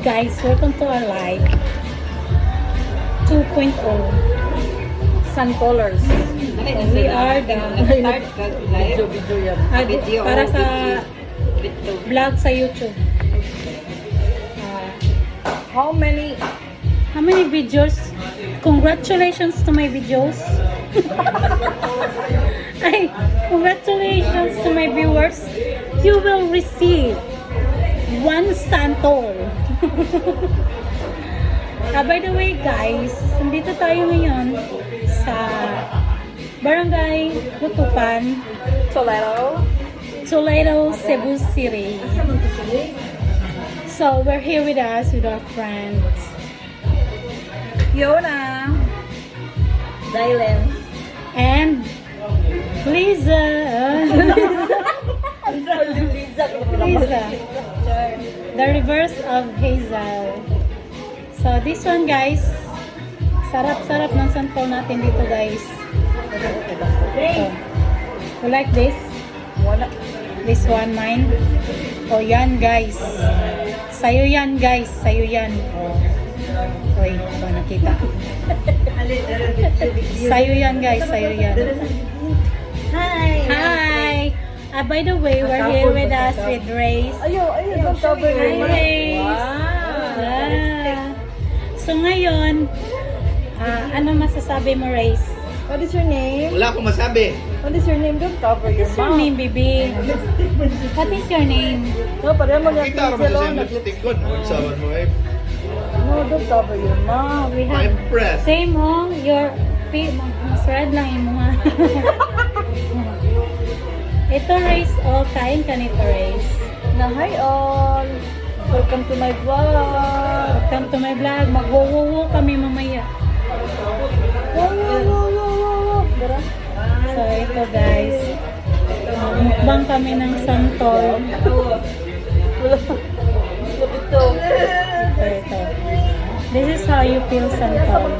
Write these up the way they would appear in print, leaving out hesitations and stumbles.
guys, welcome to our live 2.0 Sun Colors. We are the para sa vlog sa YouTube. How many videos? Congratulations to my videos. Ay, congratulations to my viewers. You will receive one santol. By the way guys, nandito tayo ngayon sa Barangay Hutupan, Toledo, Cebu City. So we're here with us with our friends Yona, Silence, and Liza. Liza, the reverse of Hazel. So this one guys, sarap-sarap ng santol natin dito guys. So, you like this? This one mine? Oh yan guys. Sa'yo yan guys, sa'yo yan. Uy, ba nakita? Sa'yo yan guys, sa'yo yan. Hi! By the way, we're here with us with Race. don't cover Hi, your Race. Wow. Yeah. So ngayon, ano masasabi mo, Race? What is your name? Wala akong masabi. What is your name? Don't cover your What's your name, baby? What is your name? No, pareho mo na Kita naman sa lipstick ko. Magsawan mo eh. No, don't cover your mouth. We have I'm pressed. same hong your mas red lang yung mga. Ito, Race. Oh, kain ka nito, Race. Na hi all. Welcome to my vlog. Welcome to my vlog. Mag-wo-wo-wo kami mamaya. Wow. Dara. So, ito guys. Mukbang kami ng santol. Ito. Ito. This is how you feel santol.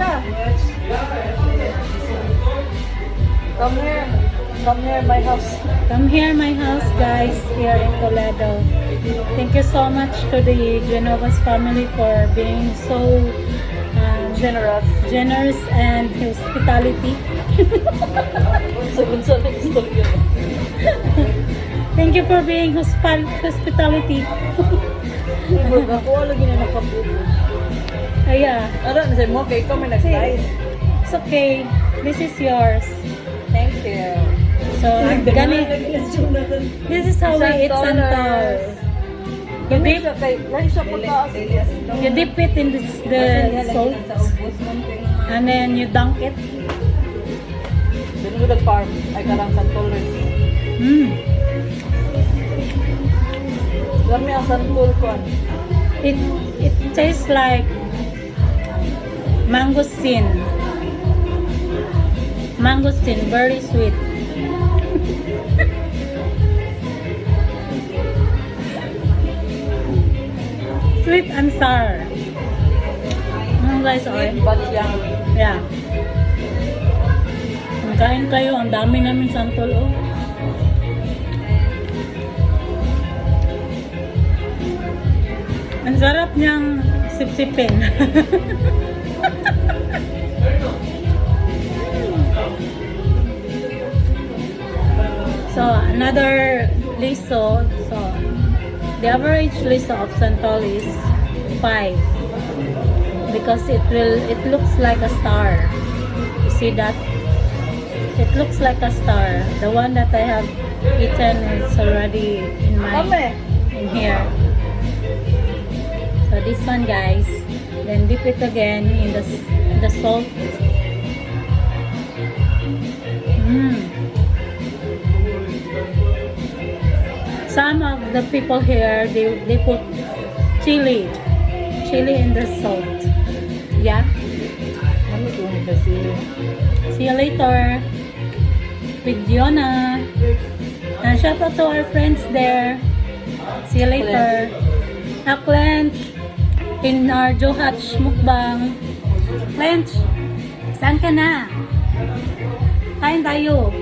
Come here, my house. Come here, my house, guys, here in Toledo. Thank you so much to the Genovas family for being so generous and hospitality. Thank you for being hospitality. Ako lagi na nakabubo. Yeah. Ano, nasay mo, kay ikaw may nag-guys. It's okay. This is yours. Thank you. So, this is how we eat santol. You dip it in the salt and then you dunk it. Dito the farm, ay karang santol. Dami ang santol ko. It tastes like mangosteen. Mangosteen, very sweet. Sweet and sour. Guys, okay? But yan. Yeah. Kain kayo, ang dami namin santol. Oh. Ang sarap niyang sipsipin. So, another liso. So, the average liso of santol is 5 because it looks like a star. You see that? It looks like a star. The one that I have eaten is already in here. So this one, guys, then dip it again in the salt. Some of the people here, they put chili in the salt. Yeah. See you later with Yona. And shout out to our friends there. See you later. Clench in our Johach mukbang. Clench, saan ka na? Kain tayo.